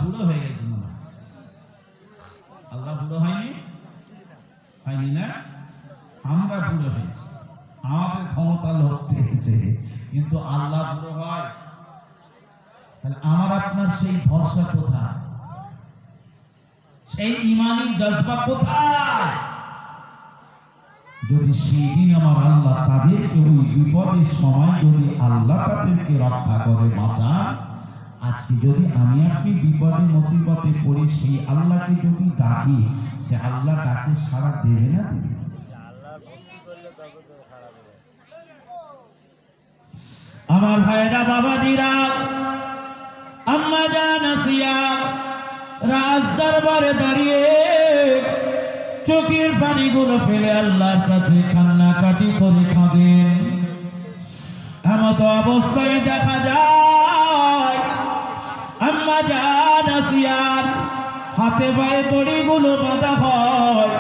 বুড়ো হয়ে গেছে মনে হয়। আল্লাহ বুড়ো হয়নি, হয়নি না? আমরা বুড়ো হয়েছি, আমাদের ক্ষমতা লোপ পেয়েছে, কিন্তু আল্লাহ বুড়ো হয়? তাহলে আমার আপনার সেই ভরসা কোথায়? সেই ইমানি জজবা কোথায়? যদি সেই দিন আমার আল্লাহ তাদেরকে ওই বিপদের সময় যদি আল্লাহ তাদেরকে রক্ষা করে বাঁচান, আজকে যদি আমি আপনি বিপদে মুসিবতে পড়ে সেই আল্লাহকে যদি ডাকি, সে আল্লাহ ডাকে সাড়া দেবে না দেবে? আমার ভাইরা বাবাজিরা, আম্মা জান আসিয়া রাজ দরবারে দাঁড়িয়ে চোখের পানিগুলো ফেলে আল্লাহর কাছে কান্নাকাটি করে কাঁদেন। এমত অবস্থায় দেখা যায় আম্মা জান আসিয়ার হাতে পায়ে দড়িগুলো বাঁধা হয়।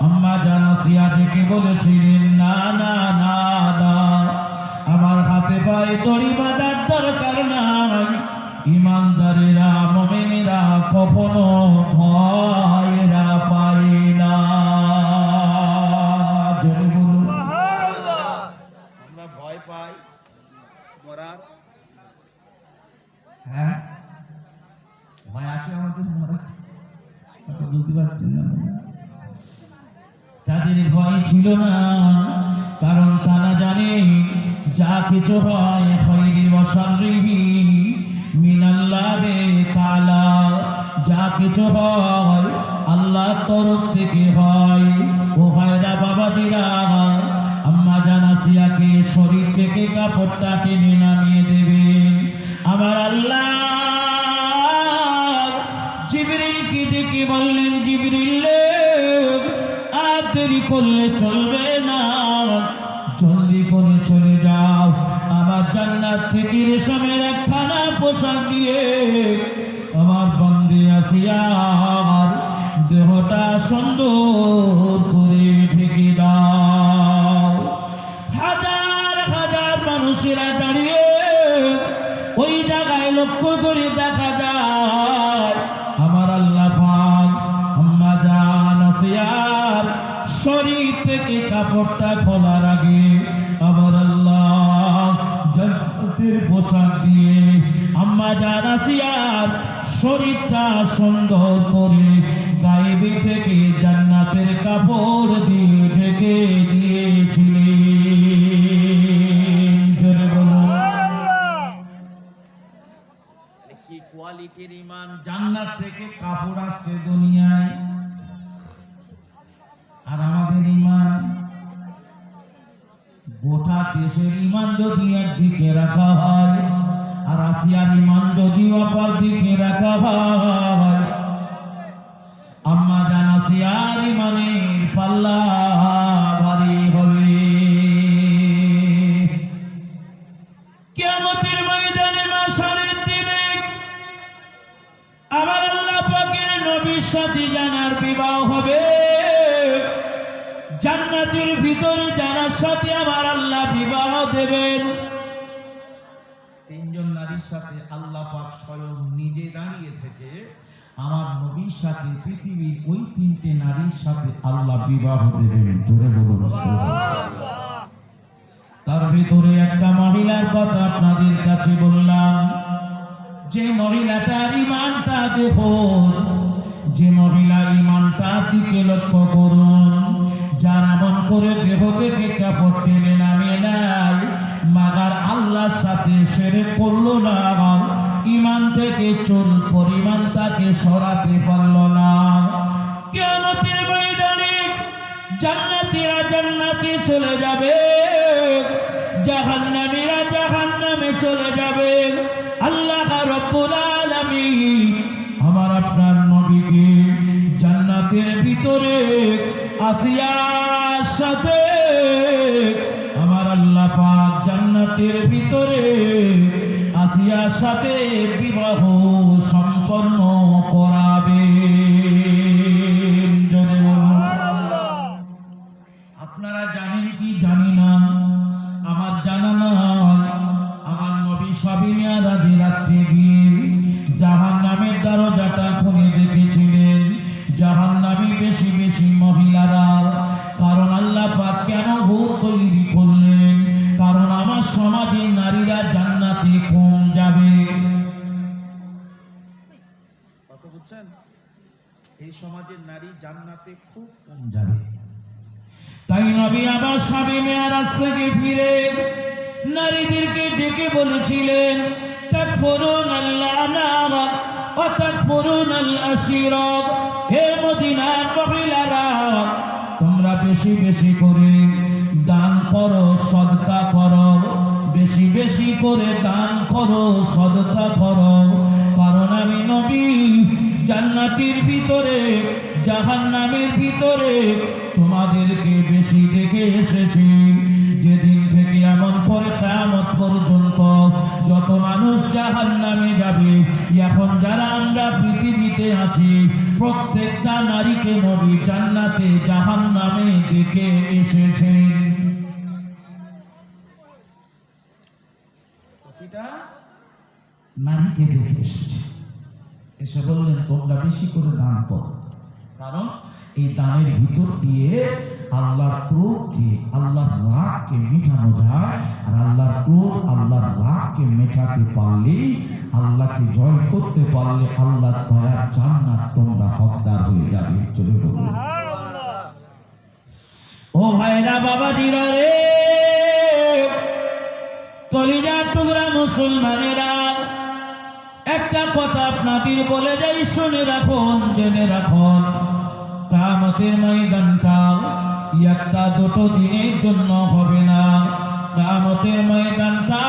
আম্মা জান আসিয়া ডেকে বলেছিলেন, না না না না, আমার হাতে পায়ে দড়ি বাঁধার দরকার নাই। ইমানদারেরা মুমিনেরা কখনো ভয়রা পায় না। জোরে বলুন সুবহানাল্লাহ। আমরা ভয় পাই মরার, হ্যাঁ ভয় আসে আমাদের মরার, কথা বুঝতে পারছেন না? তাদের ভয় ছিল না, কারণ তারা জানে যা কিছু হয় খায়রি ওয়া শাররিহি মিনাল্লাহি তাআলা, যা কিছু হয় আল্লাহর তরফ থেকে হয়। ও ভাইরা বাবাজিরা, আম্মা জান আসিয়াকে শরীর থেকে কাপড়টা টেনে নামিয়ে দেবেন। আমার আল্লাহ জিবরিলকে ডেকে বললেন, জিবরিল আর দেরি করলে চলবে না, জলদি করে চলে যাও, আমার জান্নাত থেকে রেশমের একখানা পোশাক দিয়ে আমার বন্দী আসিয়ার দেহটা সুন্দর করে ঢেকে দাও। হাজার হাজার মানুষেরা দাঁড়িয়ে ওই জায়গায় লক্ষ্য করে দেখা যায় আমার আল্লাহ পাক আম্মা জান আসিয়ার শরীর থেকে কাপড়টা খোলার আগে আমার আল্লাহ জান্নাতের পোশাক দিয়ে আম্মা জান আসিয়ার শরীরটা সুন্দর করে গায়েবী থেকে জান্নাতের কাপড় দিয়ে ঢেকে দিয়েছিলেন। জোরে বলুন কি কোয়ালিটির ঈমান! জান্নাত থেকে কাপড় আসছে দুনিয়ায়, আর আমাদের ঈমান, গোটা দেশের ঈমান যদি একদিকে রাখা হয় আর আসিয়ার ঈমান যদি অপর দিকে রাখা হয়, আম্মা জান আসিয়ার ঈমানের পাল্লা ভারী হবে। কিয়ামতের ময়দানে মাশারের দিনে আমার আল্লাহ পাকের নবীর সাথে জানার বিবাহ হবে। জান্নাতের ভিতরে যার সাথে আমার আল্লাহ বিবাহ দেবেন, তিনজন নারীর সাথে আল্লাহ পাক স্বয়ং নিজে দাঁড়িয়ে থেকে আমার নবীর সাথে পৃথিবীর ওই তিনটে নারীর সাথে আল্লাহ বিবাহ দেবেন। জোরে বলুন সুবহানাল্লাহ। তার ভিতরে একটা মহিলার কথা আপনাদের কাছে বললাম, যে মহিলাটার ঈমানটা দেখুন, যে মহিলা ঈমানটার দিকে লক্ষ্য করুন, যার এমন করে দেহ থেকে কাপড় টেনে নামিয়ে নাই, মাগার আল্লাহর সাথে শিরক করলো না, ঈমান থেকে চুল পরিমাণ তাকে সরাতে পারলো না, কিয়ামতের ময়দানে জান্নাতীরা জান্নাতে চলে যাবে, জাহান্নামীরা জাহান্নামে চলে যাবে। আল্লাহ রাব্বুল আলামিন আমার আপনার নবীকে জান্নাতের ভিতরে আসিয়ার সাথে আমার আল্লাহ পাক জান্নাতের ভিতরে আসিয়ার সাথে বিবাহ সম্পন্ন করাবে। আপনারা জানেন কি জানি না, আমার জানা নয়, আমার নবী সবে মিরাজে রাত্রে গিয়ে জাহান্নামের দরজাটা বুঝছেন? এই সমাজের নারী জান্নাতে খুব কম যাবে। তাই নবী আবার শাবে মেরাজ থেকে ফিরে নারীদেরকে ডেকে বলেছিলেন, তাকফুরুনাল লানা ওয়া তাকফুরুনাল আশিরা, হে মদিনার মহিলারা তোমরা বেশি বেশি করে দান করো, সদকা করো, বেশি বেশি করে দান করো, সদকা করো, কারণ আমি নবী জান্নাতের ভিতরে জাহান্নামের ভিতরে তোমাদেরকে বেশি দেখে এসেছি। যেদিন থেকে এমন করে কিয়ামত পর্যন্ত যত মানুষ জাহান্নামে যাবে, এখন যারা আমরা পৃথিবীতে আছি প্রত্যেকটা নারীকে নবী জান্নাতে জাহান্নামে দেখে এসেছেন। প্রতিটা নারীকে দেখে এসেছে। এসে বললেন তোমরা বেশি করে দান করো, কারণ এই দানের ভিতর দিয়ে আল্লাহর ক্রোধকে, আল্লাহর রাগকে মেটানো যায়। আর আল্লাহর ক্রোধ, আল্লাহর রাগকে মেটাতে পারলে, আল্লাহকে জয় করতে পারলে আল্লাহর দয়ার জান্নাত তোমরা হকদার হয়ে যাবে। চলে বলুন ও ভাইরা, বাবাজিরা রে, কলিজার টুকরা মুসলমানেরা, একটা কথা আপনাদের বলে যাই, শুনে রাখুন, জেনে রাখুন। কিয়ামতের ময়দানটা একটা দুটো দিনের জন্য হবে না। কিয়ামতের ময়দানটা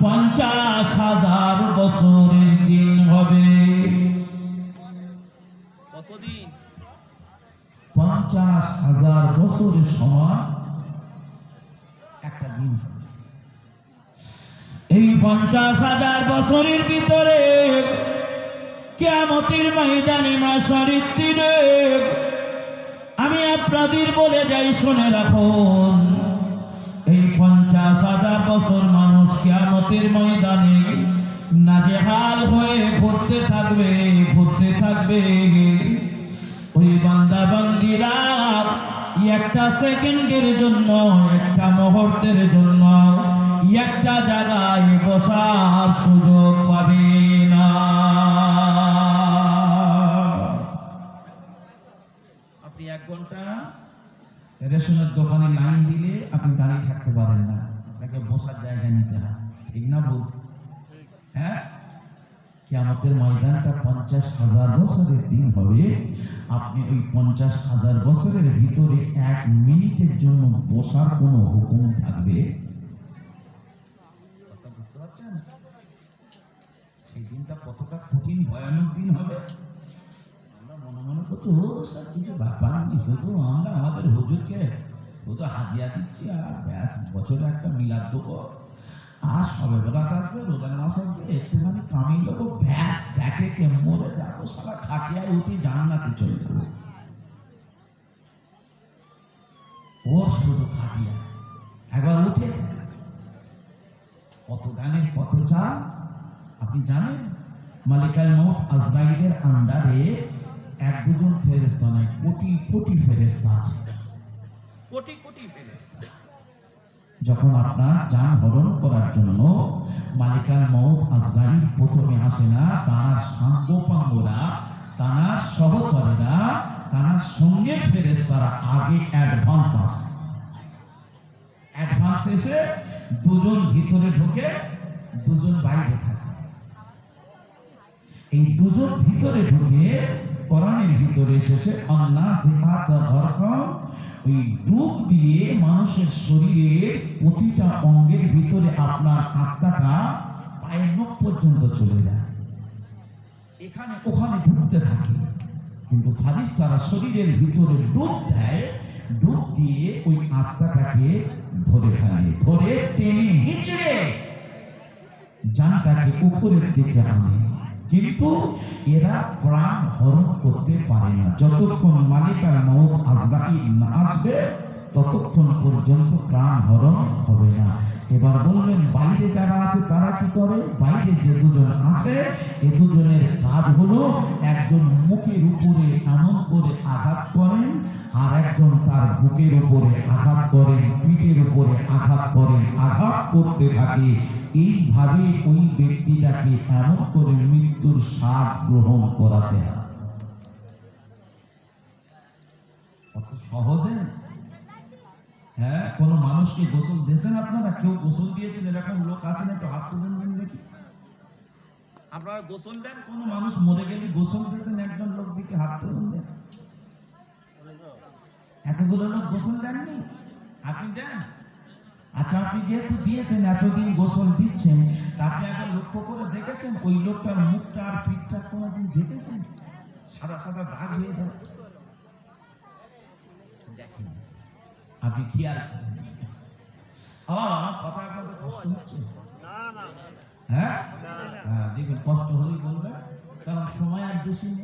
50,000 বছরের দিন হবে। কতদিন? 50,000 বছরের সময় একটা দিন। এই 50,000 বছরের ভিতরে কিয়ামতের ময়দানে মাশারির দিনে আমি আপনাদের বলে যাই, শুনে রাখুন। এই 50,000 বছর মানুষ কিয়ামতের ময়দানে নাজেহাল হয়ে ঘুরতে থাকবে, ঘুরতে থাকবে। ওই বান্দা বান্দিরা একটা সেকেন্ডের জন্য, একটা মুহূর্তের জন্য একটা জায়গায় বসার সুযোগ পাবে না। আপনি 1 ঘন্টা রেশনের দোকানে লাইন দিলে আপনি দাঁড়িয়ে থাকতে পারেন না, আপনাকে বসার জায়গা নিতে হয়, ঠিক না বল? হ্যাঁ, কিয়ামতের ময়দানটা 50,000 বছরের দিন হবে। আপনি ওই 50,000 বছরের ভিতরে 1 মিনিটের জন্য বসার কোনো হুকুম থাকবে? সেই দিনটা কতটা কঠিন ভয়ানক দিন হবে। আমরা মনে মনে করছি ও স্যার কিছু ব্যাপার নেই, শুধু আমরা আমাদের হুজুরকে শুধু হাদিয়া দিচ্ছি আর ব্যাস, বছরে একটা মিলাদ দেবো, আর সবে বেলাত আসবে, রোজার মাস আসবে, একটুখানি কামিয়ে দেবো, ব্যাস দেখে কে মরে যাবো, সারা খাটিয়ায় উঠি জান্নাতে চলে যাবো। ওর শুধু খাটিয়া একবার উঠে কত গানের কত চা। আপনি জানেন মালিকাল মউত আজরাইলের আন্ডারে 1-2 জন ফেরেশতা নয়, কোটি কোটি ফেরেশতা আছে, কোটি কোটি ফেরেশতা। যখন আপনার জান হরণ করার জন্য মালিকাল মউত আজরাইল প্রথমে আসে না, তার সাঙ্গপাঙ্গরা, তার সহচরেরা, তার সঙ্গে ফেরেশতারা আগে অ্যাডভান্স আসে। অ্যাডভান্স এসে 2 জন ভিতরে ঢোকে, 2 জন বাইরে থাকে। এই 2 জন ভিতরে ঢুকে কোরআনের ভিতরে এসেছে আল্লাহ সিফাত গরকাম, ওই ডুব দিয়ে মানুষের শরীরের প্রতিটা অঙ্গের ভিতরে আপনার আত্মাটা পায়ের নখ পর্যন্ত চলে যায়, এখানে ওখানে ঢুকতে থাকে। কিন্তু ফারিস্তারা শরীরের ভিতরে ডুব দেয়, ডুব দিয়ে ওই আত্মাটাকে ধরে ফেলে, ধরে টেনে হিঁচড়ে জানটাকে উপরের দিকে আনে। কিন্তু এরা প্রাণ হরণ করতে পারে না। যতক্ষণ মালিকাল মউত আজরাইল না আসবে ততক্ষণ পর্যন্ত প্রাণ হরণ হবে না। এবার বললেন বাইরে যারা আছে তারা কি করে? বাইরে যে 2 জন আছে, এই 2 জনের কাজ হলো, একজন মুখের উপরে এমন করে আঘাত করেন, আর একজন তার বুকের উপরে আঘাত করেন, পিঠের উপরে আঘাত করেন, আঘাত করতে থাকে। এইভাবে ওই ব্যক্তিটাকে এমন করে মৃত্যুর স্বাদ গ্রহণ করাতে হয়। কত সহজে। হ্যাঁ, কোন মানুষকে গোসল দিয়েছেন আপনারা? কেউ গোসল দিয়েছেন এরকম লোক আছেন? একটু হাত তুলেন দেখি। আপনারা গোসল দেন? কোন মানুষ মরে গেলে গোসল দিয়েছেন একজন লোক দিকে হাত তুলেন দেন। এতগুলো লোক গোসল দেননি, আপনি দেন? আচ্ছা, আপনি যেহেতু দিয়েছেন, এতদিন গোসল দিচ্ছেন, তা আপনি একবার লক্ষ্য করে দেখেছেন ওই লোকটার মুখটা আর পিঠটা কোনোদিন দেখেছেন? সাদা সাদা দাগ হয়ে যায়, দেখেন, আপনি খেয়াল করেন। আমার কথা আপনাদের কষ্ট হচ্ছে? হ্যাঁ, দেখবেন কষ্ট হলেই বলবেন, কারণ সময় আর বেশি নেই।